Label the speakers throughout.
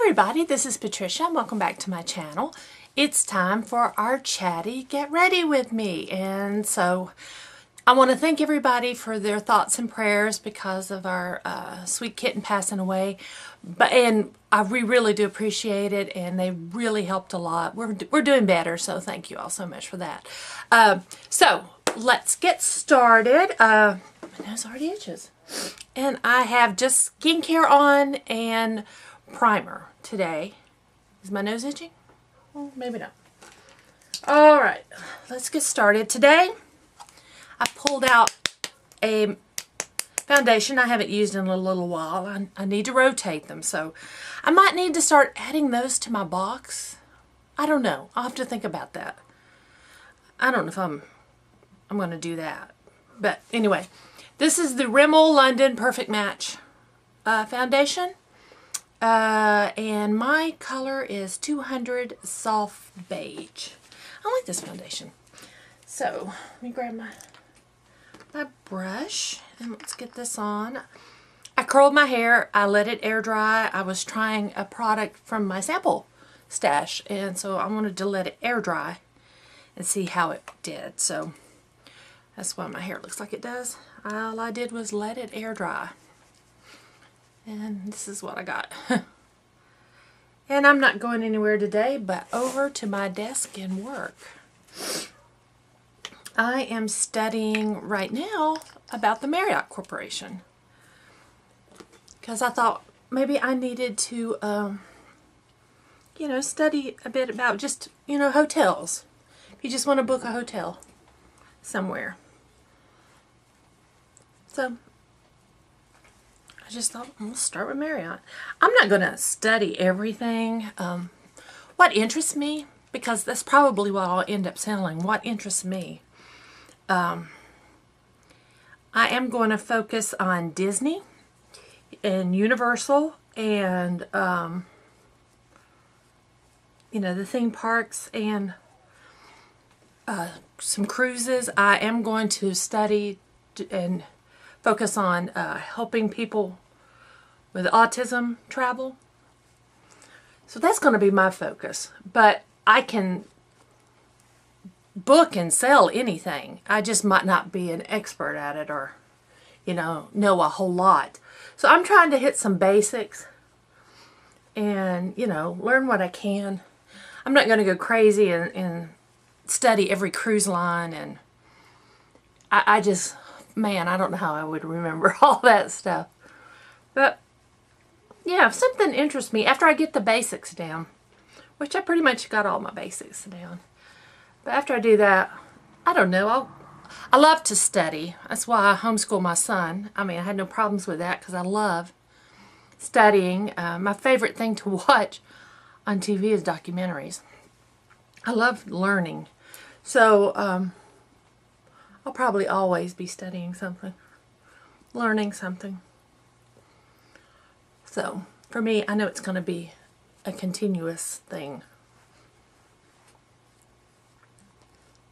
Speaker 1: everybody, this is Patricia and welcome back to my channel. It's time for our Chatty Get Ready With Me, and so I want to thank everybody for their thoughts and prayers because of our sweet kitten passing away, and we really do appreciate it, and they really helped a lot. We're doing better, so thank you all so much for that. So let's get started. My nose already itches, and I have just skincare on and primer today. Is my nose itching? Well, maybe not. All right, let's get started. Today, I pulled out a foundation I haven't used in a little while. I need to rotate them, so I might need to start adding those to my box. I don't know. I'll have to think about that. I don't know if I'm going to do that. But anyway, this is the Rimmel London Perfect Match foundation. And my color is 200 Soft Beige. I like this foundation. So, let me grab my brush and let's get this on. I curled my hair. I let it air dry. I was trying a product from my sample stash, and so I wanted to let it air dry and see how it did. So, that's why my hair looks like it does. All I did was let it air dry. And this is what I got. And I'm not going anywhere today, but over to my desk and work. I am studying right now about the Marriott Corporation. Because I thought maybe I needed to, you know, study a bit about just, you know, hotels. If you just want to book a hotel somewhere. So I just thought, I'm going to start with Marriott. I'm not going to study everything. What interests me, because that's probably what I'll end up selling, what interests me. I am going to focus on Disney and Universal and, you know, the theme parks and some cruises. I am going to study and focus on helping people with autism travel. So that's going to be my focus. But I can book and sell anything. I just might not be an expert at it or, you know a whole lot. So I'm trying to hit some basics and, you know, learn what I can. I'm not going to go crazy and study every cruise line, and I just... Man, I don't know how I would remember all that stuff. But, yeah, if something interests me, after I get the basics down, which I pretty much got all my basics down. But after I do that, I don't know. I love to study. That's why I homeschool my son. I mean, I had no problems with that because I love studying. My favorite thing to watch on TV is documentaries. I love learning. So, I'll probably always be studying something, learning something. So, for me, I know it's going to be a continuous thing.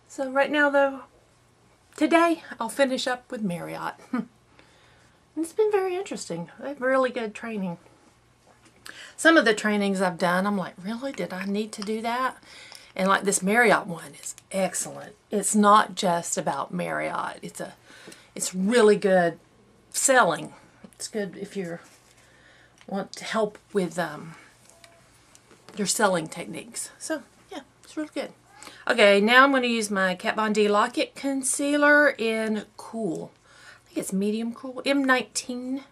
Speaker 1: So, right now, though, today, I'll finish up with Marriott. It's been very interesting. They have really good training. Some of the trainings I've done, I'm like, really? Did I need to do that? And like this Marriott one is excellent. It's not just about Marriott. It's really good selling. It's good if you want to help with your selling techniques. So yeah, it's really good. Okay, now I'm going to use my Kat Von D Lock It Concealer in Cool. I think it's medium cool. M19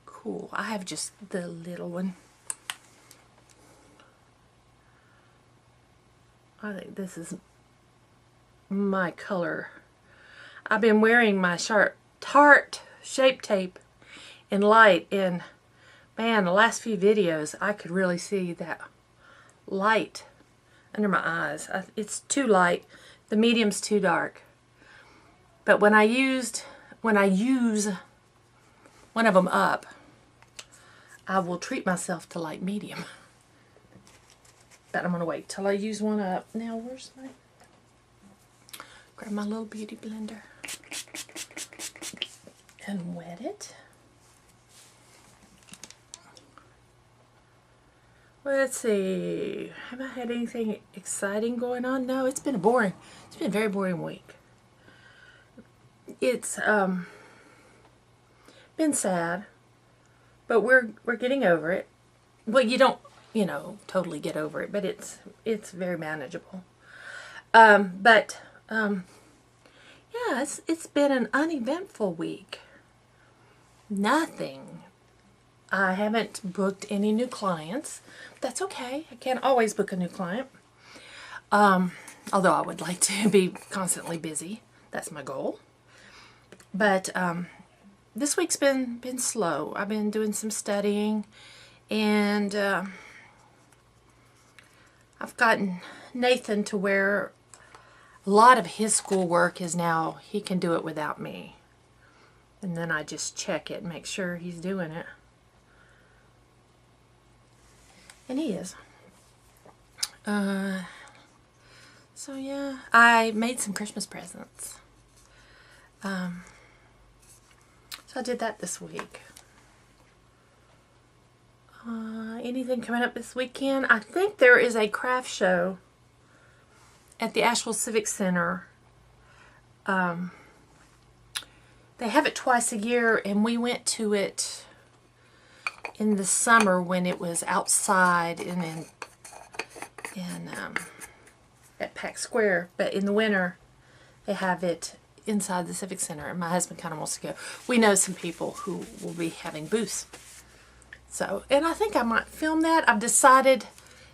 Speaker 1: Cool. I have just the little one. I think this is my color. I've been wearing my Tarte Shape Tape in light, and man, the last few videos I could really see that light under my eyes. It's too light. The medium's too dark. But when I use one of them up, I will treat myself to light medium. But I'm going to wait till I use one up. Now, where's my... Grab my little beauty blender and wet it. Let's see. Have I had anything exciting going on? No, it's been boring. It's been a very boring week. It's been sad, but we're getting over it. Well, you don't, totally get over it, but it's very manageable. Yeah, it's been an uneventful week. Nothing. I haven't booked any new clients. That's okay. I can't always book a new client. Although I would like to be constantly busy. That's my goal. But this week's been slow. I've been doing some studying, and I've gotten Nathan to where a lot of his schoolwork is now, he can do it without me. And then I just check it and make sure he's doing it. And he is. So yeah, I made some Christmas presents. So I did that this week. Anything coming up this weekend? I think there is a craft show at the Asheville Civic Center. They have it twice a year, and we went to it in the summer when it was outside and at Pack Square. But in the winter, they have it inside the Civic Center, and my husband kind of wants to go. We know some people who will be having booths. So, and I think I might film that. I've decided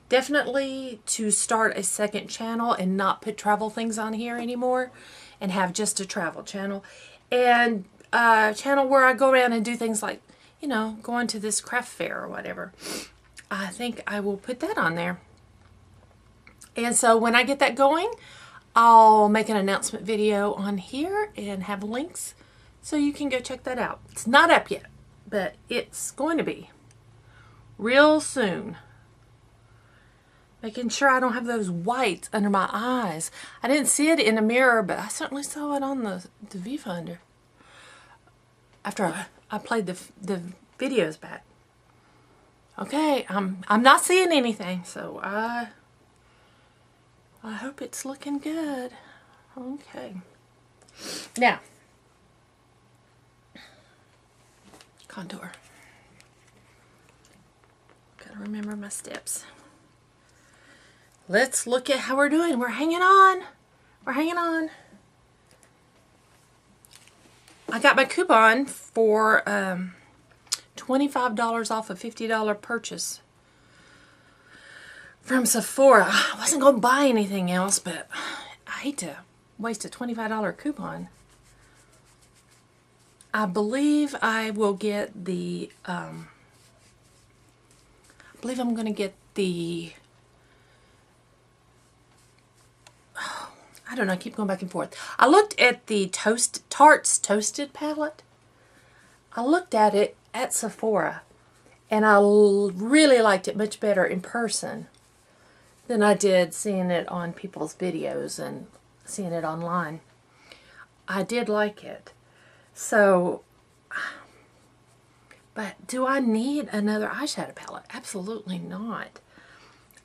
Speaker 1: definitely to start a second channel and not put travel things on here anymore and have just a travel channel. And a channel where I go around and do things like, going to this craft fair or whatever. I think I will put that on there. And so when I get that going, I'll make an announcement video on here and have links so you can go check that out. It's not up yet, but it's going to be real soon. Making sure I don't have those whites under my eyes. I didn't see it in the mirror, but I certainly saw it on the viewfinder after I played the videos back. Okay, I'm not seeing anything, so I hope it's looking good. Okay. Now, contour. Gotta remember my steps. Let's look at how we're doing. We're hanging on. We're hanging on. I got my coupon for $25 off a $50 purchase from Sephora. I wasn't going to buy anything else, but I hate to waste a $25 coupon. I believe I will get the, I believe I'm going to get the, I don't know, I keep going back and forth. I looked at the Tarte's Toasted palette. I looked at it at Sephora, and I really liked it much better in person than I did seeing it on people's videos and seeing it online. I did like it. So, but do I need another eyeshadow palette? Absolutely not.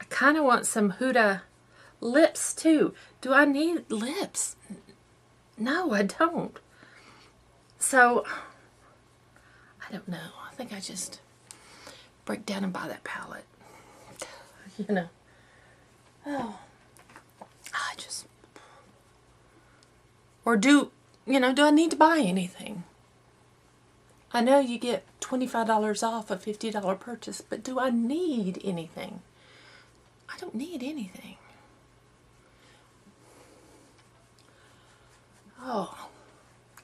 Speaker 1: I kind of want some Huda lips too. Do I need lips? No, I don't. So, I don't know. I think I just break down and buy that palette. Oh, I just, or do I need to buy anything? I know you get $25 off a $50 purchase, but do I need anything? I don't need anything. Oh,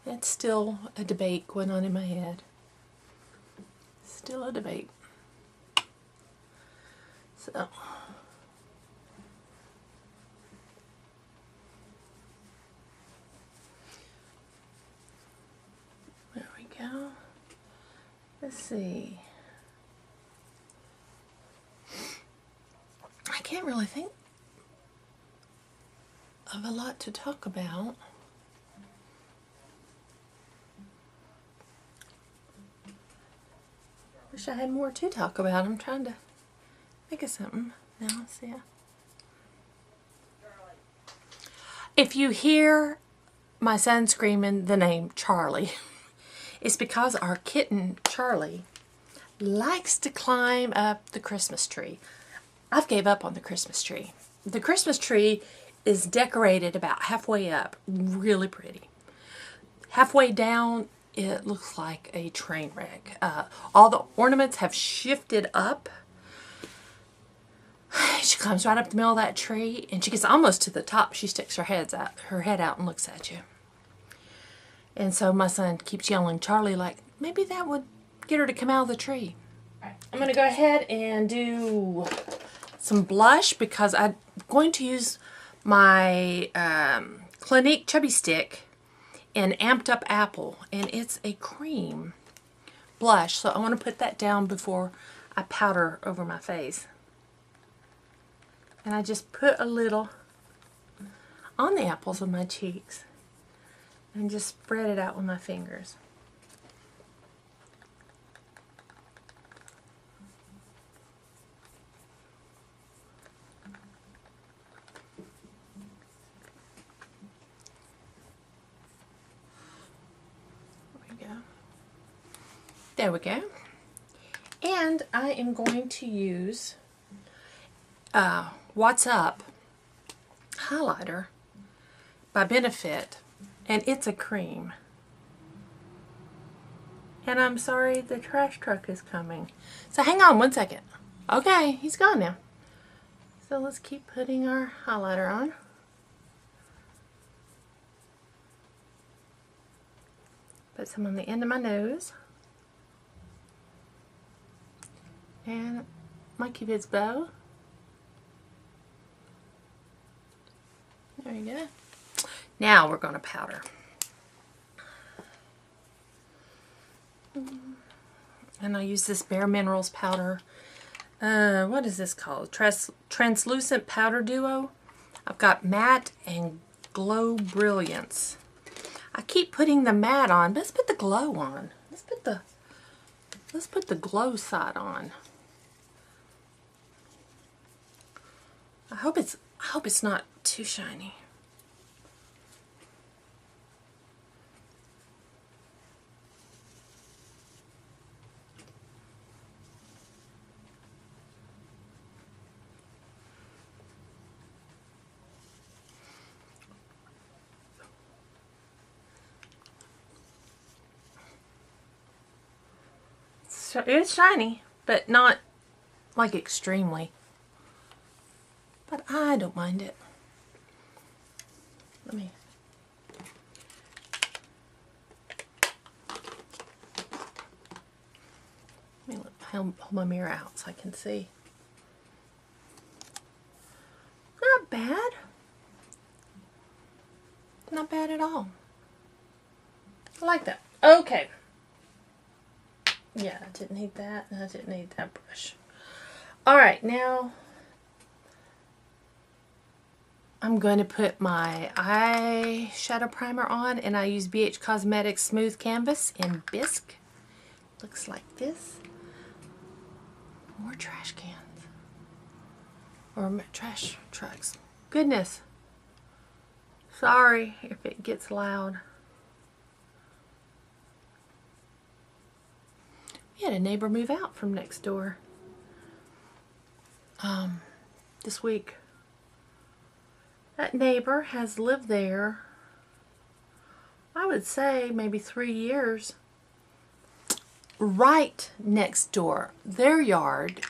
Speaker 1: it's still a debate going on in my head. Still a debate. So, there we go. Let's see. I can't really think of a lot to talk about. Wish I had more to talk about. I'm trying to Think of something. Now, see ya. If you hear my son screaming the name Charlie, it's because our kitten Charlie likes to climb up the Christmas tree. I've gave up on the Christmas tree. The Christmas tree is decorated about halfway up, really pretty. Halfway down, it looks like a train wreck. All the ornaments have shifted up. She climbs right up the middle of that tree, and she gets almost to the top. She sticks her head out and looks at you. And so my son keeps yelling, Charlie, like, maybe that would get her to come out of the tree. I'm going to go ahead and do some blush because I'm going to use my Clinique Chubby Stick in Amped Up Apple, and it's a cream blush. So I want to put that down before I powder over my face. And I just put a little on the apples of my cheeks and just spread it out with my fingers. There we go. And I am going to use What's Up highlighter by Benefit, and it's a cream. And I'm sorry, the trash truck is coming. So hang on one second. Okay, he's gone now. So let's keep putting our highlighter on. Put some on the end of my nose. And my Cupid's bow. There you go. Now we're going to powder. And I use this Bareminerals powder. What is this called? Translucent Powder Duo. I've got Matte and Glow Brilliance. I keep putting the matte on, but let's put the glow on. Let's put the glow side on. I hope it's not too shiny. So it's shiny, but not like extremely. But I don't mind it. Let me hold my mirror out so I can see. Not bad. Not bad at all. I like that. Okay. Yeah, I didn't need that, and I didn't need that brush. Alright, now I'm going to put my eyeshadow primer on, and I use BH Cosmetics Smooth Canvas in Bisque. Looks like this. More trash cans. Or trash trucks. Goodness. Sorry if it gets loud. We had a neighbor move out from next door this week. That neighbor has lived there, I would say, maybe 3 years. Right next door. Their yard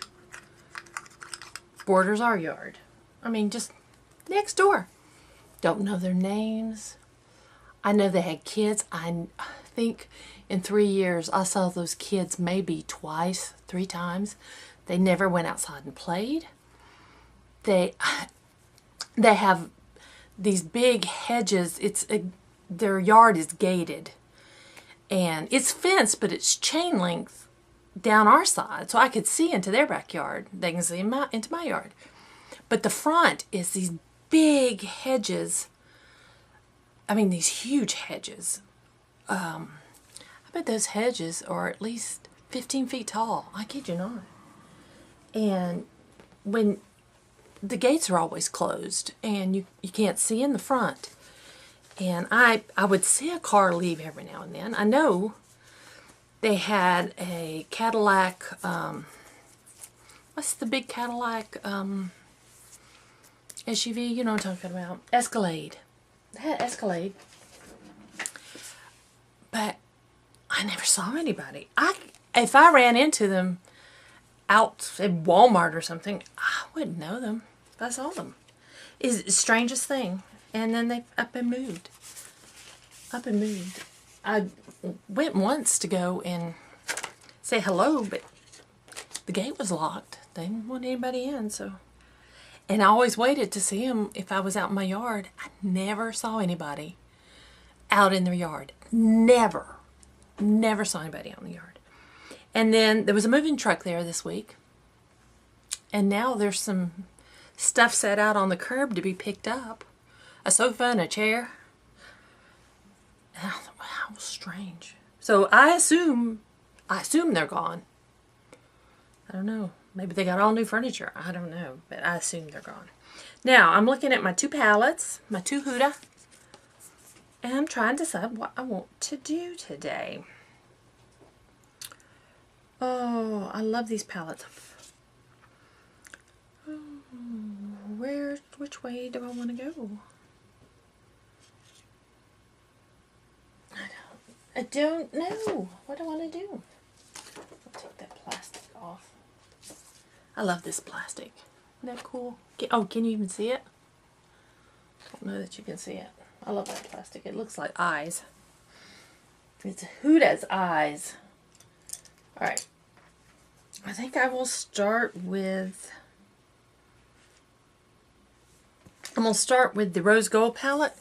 Speaker 1: borders our yard. I mean, just next door. Don't know their names. I know they had kids. I think in 3 years I saw those kids maybe twice, 3 times. They never went outside and played. They have these big hedges. Their yard is gated, and it's fenced, but it's chain link down our side, so I could see into their backyard. They can see into my yard. But the front is these big hedges. I mean, these huge hedges. I bet those hedges are at least 15 feet tall. I kid you not. And when the gates are always closed and you can't see in the front. And I would see a car leave every now and then. I know they had a Cadillac, what's the big Cadillac SUV? You know what I'm talking about. Escalade. They had Escalade. But I never saw anybody. If I ran into them out at Walmart or something, I wouldn't know them if I saw them. It's the strangest thing. And then they up and moved. Up and moved. I went once to go and say hello, but the gate was locked. They didn't want anybody in, so. And I always waited to see them if I was out in my yard. I never saw anybody out in their yard. Never. Never saw anybody out in the yard. And then there was a moving truck there this week. And now there's some stuff set out on the curb to be picked up. A sofa and a chair. And I thought, wow, strange. So I assume they're gone. I don't know. Maybe they got all new furniture. I don't know. But I assume they're gone. Now, I'm looking at my 2 palettes. My 2 Huda. And I'm trying to decide what I want to do today. Oh, I love these palettes. Oh, which way do I want to go? I don't know. What do I want to do? I'll take that plastic off. I love this plastic. Isn't that cool? Oh, can you even see it? I don't know that you can see it. I love that plastic. It looks like eyes. It's Huda's eyes. Alright. I think I will start with... I'm going to start with the Rose Gold palette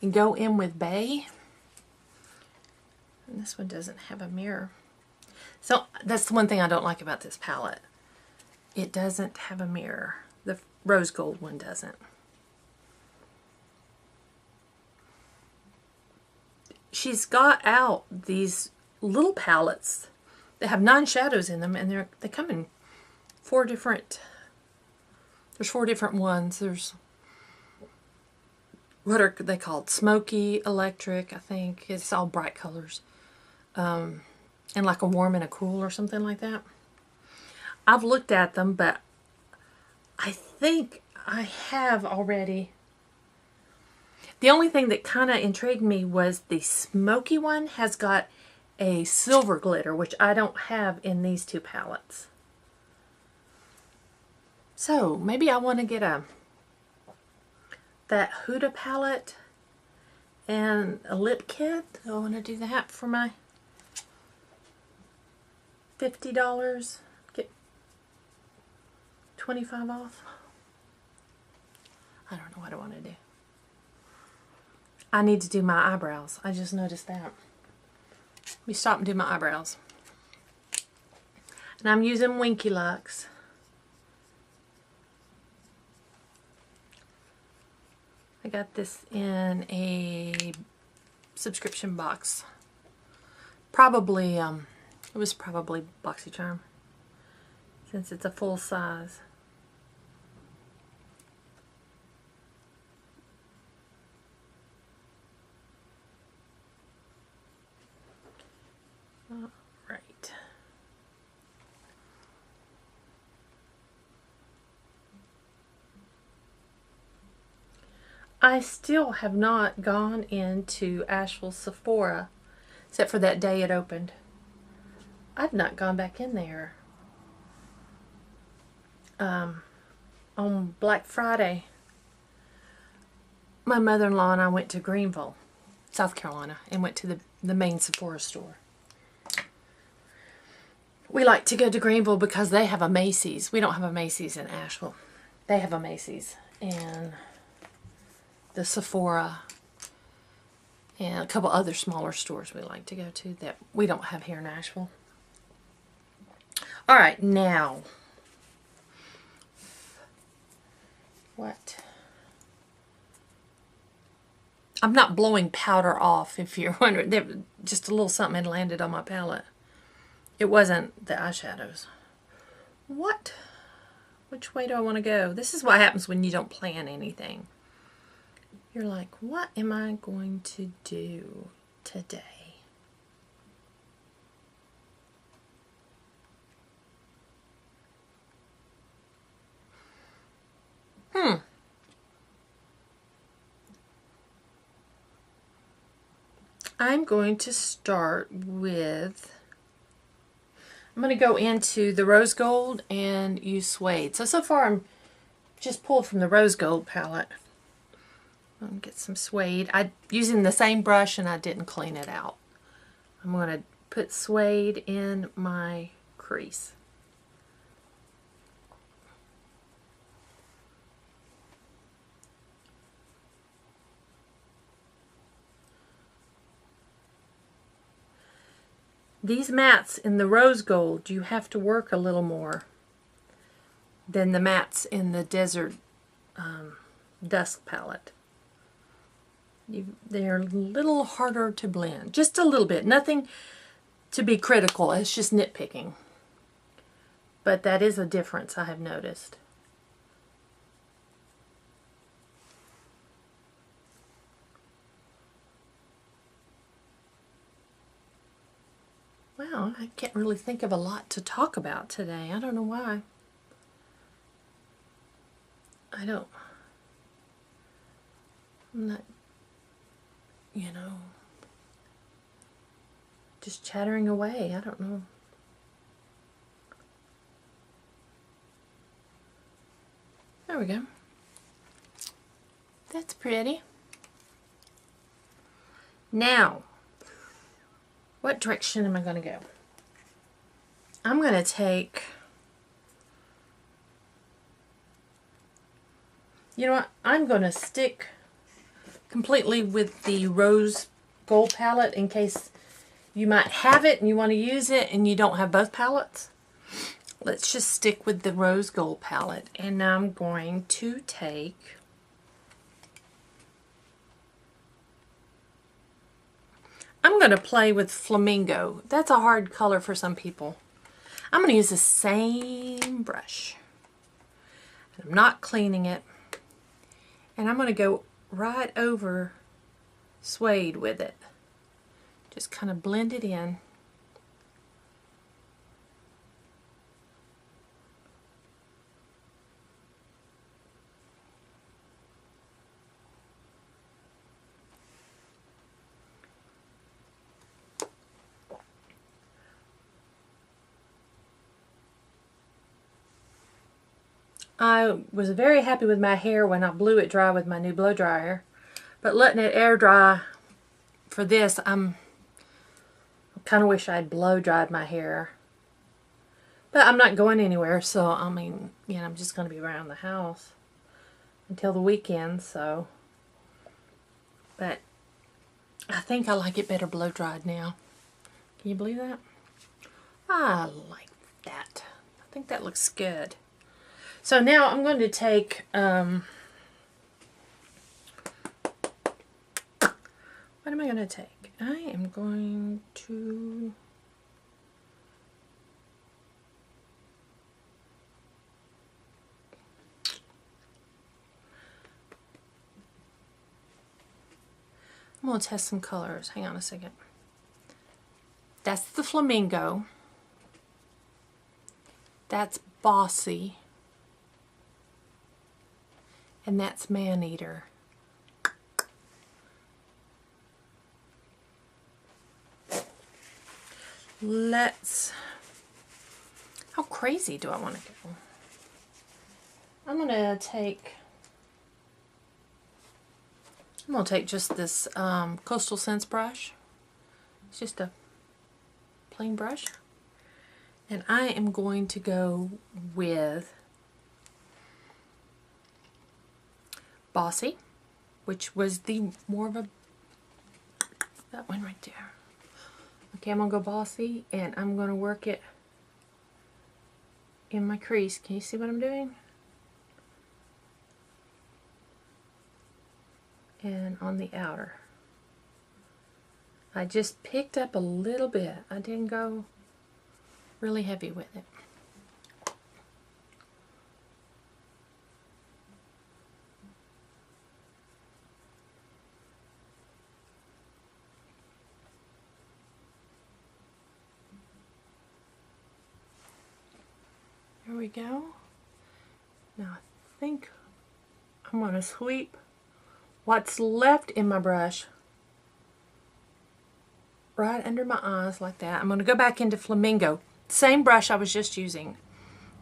Speaker 1: and go in with Beige. And this one doesn't have a mirror. So that's the one thing I don't like about this palette. It doesn't have a mirror. The Rose Gold one doesn't. She's got out these little palettes that have 9 shadows in them, and they come in 4 different. There's 4 different ones. There's, what are they called? Smoky, electric, I think. It's all bright colors. And like a warm and a cool or something like that. I've looked at them, but I think I have already. The only thing that kind of intrigued me was the smoky one has got a silver glitter, which I don't have in these 2 palettes. So maybe I want to get that Huda palette and a lip kit. I want to do that for my $50. Get 25 off. I don't know what I want to do. I need to do my eyebrows. I just noticed that. Let me stop and do my eyebrows. And I'm using Winky Lux. I got this in a subscription box. Probably, it was probably BoxyCharm, since it's a full size. Right. I still have not gone into Asheville Sephora, except for that day it opened. I've not gone back in there. On Black Friday, my mother-in-law and I went to Greenville, South Carolina, and went to the main Sephora store. We like to go to Greenville because they have a Macy's. We don't have a Macy's in Asheville. They have a Macy's and the Sephora and a couple other smaller stores we like to go to that we don't have here in Asheville. Alright, now, what? I'm not blowing powder off, if you're wondering. Just a little something had landed on my palette. It wasn't the eyeshadows. What Which way do I want to go? This is what happens when you don't plan anything. You're like, what am I going to do today? I'm going to start with, I'm going to go into the rose gold and use suede. So far I'm just pulled from the rose gold palette. I'm going to get some suede. I'm using the same brush and I didn't clean it out. I'm going to put suede in my crease. These mattes in the rose gold, you have to work a little more than the mattes in the desert dusk palette. They're a little harder to blend, just a little bit. Nothing to be critical, it's just nitpicking. But that is a difference I have noticed. Wow, I can't really think of a lot to talk about today. I don't know why. I'm not, just chattering away. I don't know. There we go. That's pretty. Now, what direction am I going to go? I'm going to take, you know what, I'm going to stick completely with the rose gold palette in case you might have it and you want to use it and you don't have both palettes. Let's just stick with the rose gold palette. And now I'm going to take, I'm going to play with Flamingo. That's a hard color for some people. I'm going to use the same brush. I'm not cleaning it. And I'm going to go right over suede with it. Just kind of blend it in. I was very happy with my hair when I blew it dry with my new blow dryer, but letting it air dry for this, I kind of wish I'd blow dried my hair. But I'm not going anywhere, so I mean, I'm just going to be around the house until the weekend, so. But I think I like it better blow dried now. Can you believe that? I like that. I think that looks good. So now I'm going to take, what am I going to take? I am going to, I'm going to test some colors. Hang on a second. That's the Flamingo. That's Bossy. And that's Maneater. How crazy do I want to go? I'm going to take just this Coastal Scents brush. It's just a plain brush. And I am going to go with Bossy, which was the more of a, that one right there. Okay, I'm going to go Bossy, and I'm going to work it in my crease. Can you see what I'm doing? And on the outer. I just picked up a little bit. I didn't go really heavy with it. we go. Now I think I'm going to sweep what's left in my brush right under my eyes like that. I'm going to go back into Flamingo. Same brush I was just using.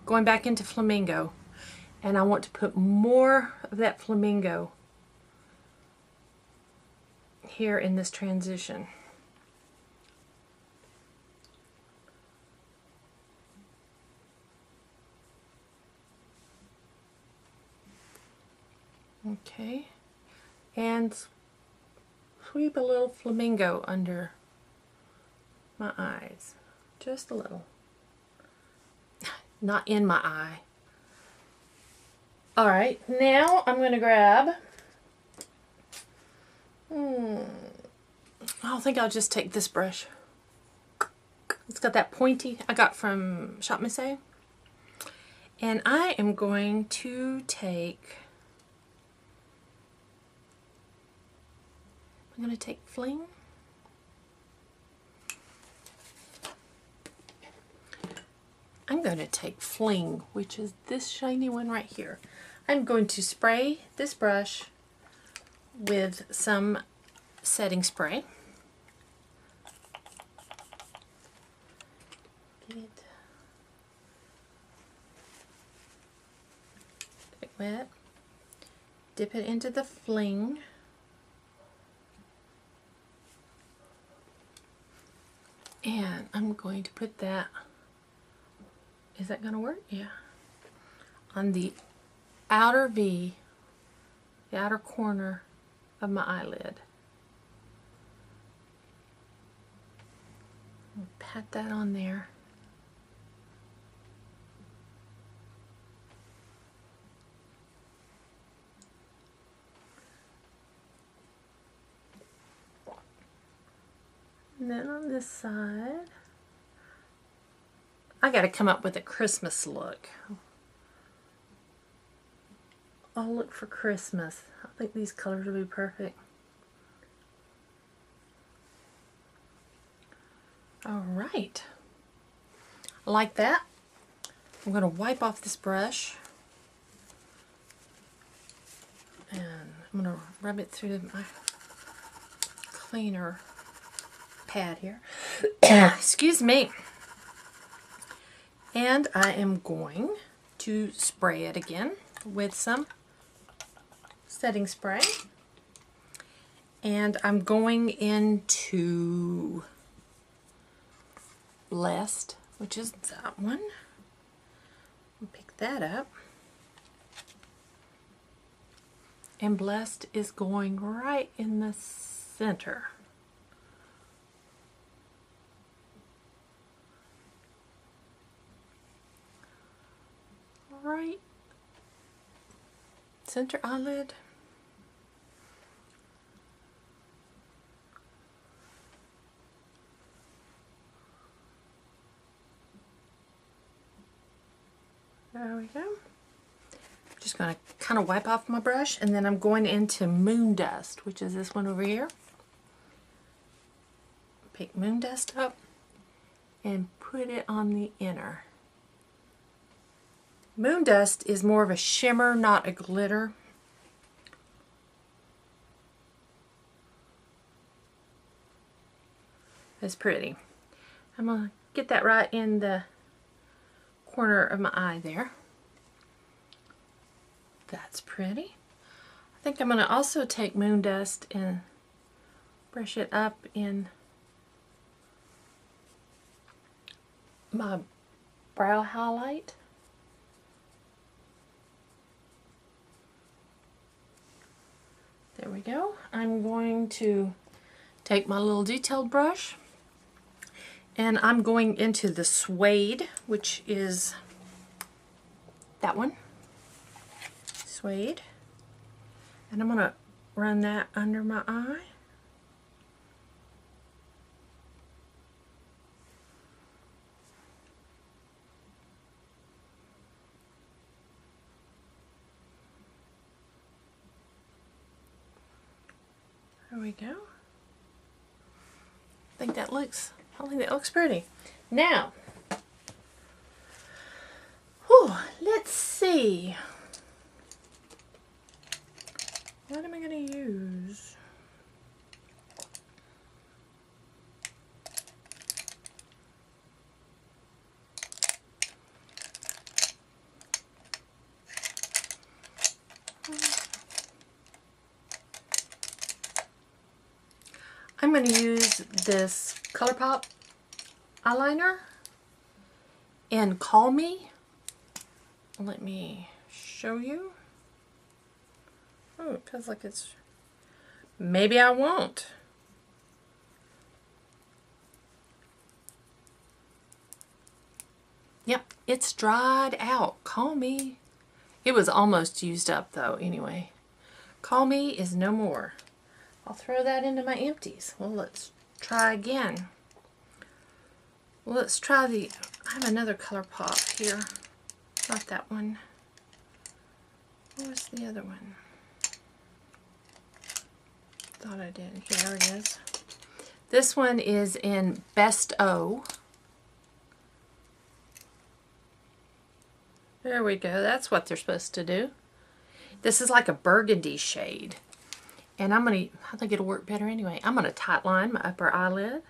Speaker 1: Going back into Flamingo. And I want to put more of that Flamingo here in this transition. Okay. And sweep a little Flamingo under my eyes. Just a little. Not in my eye. Alright, now I'm going to grab, I think I'll just take this brush. It's got that pointy I got from Shop Mascara. And I am going to take, I'm going to take Fling. I'm going to take Fling, which is this shiny one right here. I'm going to spray this brush with some setting spray. Get it wet. Dip it into the Fling. And I'm going to put that, is that going to work? Yeah. On the outer V, the outer corner of my eyelid. Pat that on there. And then on this side, I got to come up with a Christmas look. I'll look for Christmas. I think these colors will be perfect. Alright. I like that. I'm going to wipe off this brush. And I'm going to rub it through my cleaner pad here. Excuse me. And I am going to spray it again with some setting spray. And I'm going into Blessed, which is that one. I'll pick that up. And Blessed is going right in the center. Right center eyelid. There we go. I'm just going to kind of wipe off my brush, and then I'm going into Moon Dust, which is this one over here. Pick Moon Dust up and put it on the inner. Moon Dust is more of a shimmer, not a glitter. It's pretty. I'm going to get that right in the corner of my eye there. That's pretty. I think I'm going to also take Moon Dust and brush it up in my brow highlight. There we go. I'm going to take my little detailed brush, and I'm going into the Suede, which is that one. Suede. And I'm going to run that under my eye. There we go. I think that looks pretty. Now, whew, see. What am I going to use? I'm going to use this Colourpop eyeliner and Call Me. Let me show you. Oh, it feels like it's... Maybe I won't. Yep, it's dried out. Call Me. It was almost used up though, anyway. Call Me is no more. I'll throw that into my empties. Well, let's try again. Well, let's try the... I have another Colourpop here. Not that one. Where's the other one? Thought I did. Here it is. This one is in Best O. There we go. That's what they're supposed to do. This is like a burgundy shade. And I'm going to, I think it'll work better anyway. I'm going to tight line my upper eyelid.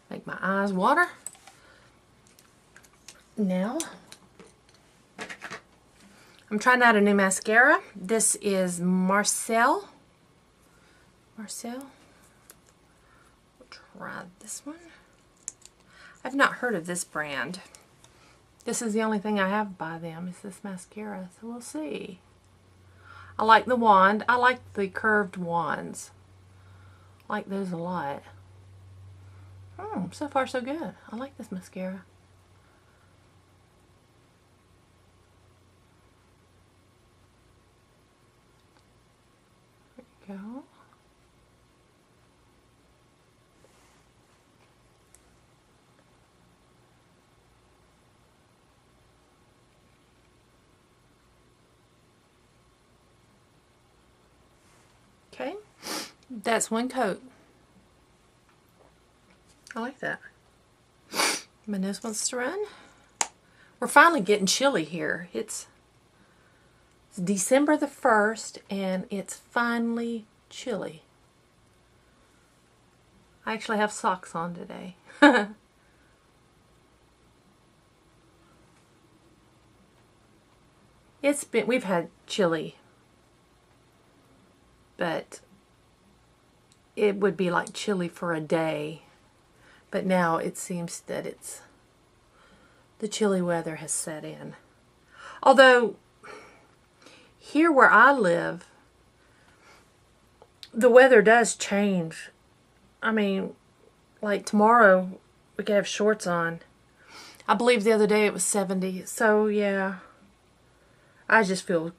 Speaker 1: Make my eyes water. Now, I'm trying out a new mascara. This is Marcelle. We'll try this one. I've not heard of this brand. This is the only thing I have by them is this mascara, so we'll see. I like the wand. I like the curved wands. I like those a lot. So far so good. I like this mascara. There we go. Okay, that's one coat. I like that. My nose wants to run. We're finally getting chilly here. It's December the 1st and it's finally chilly. I actually have socks on today. We've had chilly, but it would be like chilly for a day. But now it seems that the chilly weather has set in. Although, here where I live, the weather does change. I mean, like tomorrow, we could have shorts on. I believe the other day it was 70. So, yeah, I just feel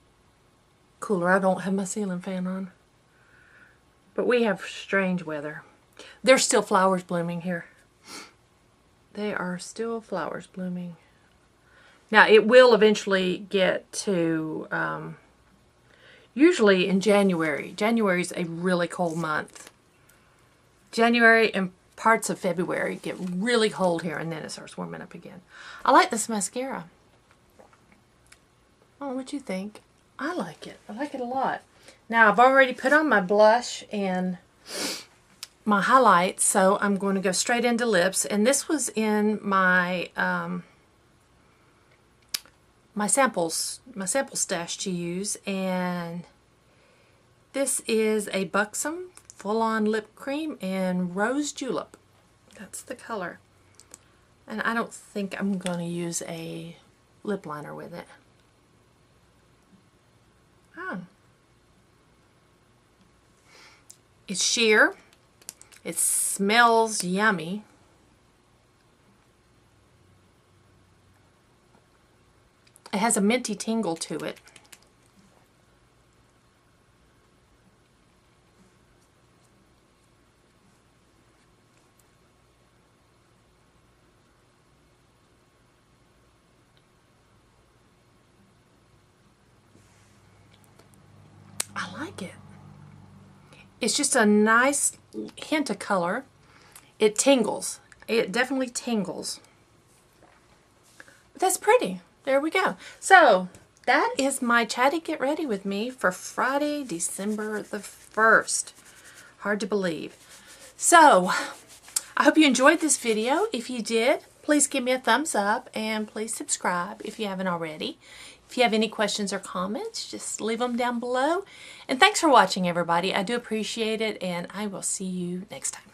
Speaker 1: cooler. I don't have my ceiling fan on. But we have strange weather. There's still flowers blooming here. They are still flowers blooming. Now, it will eventually get to, usually in January. January is a really cold month. January and parts of February get really cold here, and then it starts warming up again. I like this mascara. Oh, what you think? I like it. I like it a lot. Now, I've already put on my blush and my highlights, so I'm going to go straight into lips. And this was in my my sample stash to use, and this is a Buxom full-on lip cream in Rose Julep. That's the color. And I don't think I'm going to use a lip liner with it. Oh. It's sheer. It smells yummy. It has a minty tingle to it. I like it. It's just a nice hint of color. It tingles. It definitely tingles. But that's pretty. There we go. So that is my Chatty Get Ready With Me for Friday, December the 1st. Hard to believe. So I hope you enjoyed this video. If you did, please give me a thumbs up and please subscribe if you haven't already. If you have any questions or comments, just leave them down below. And thanks for watching, everybody. I do appreciate it, and I will see you next time.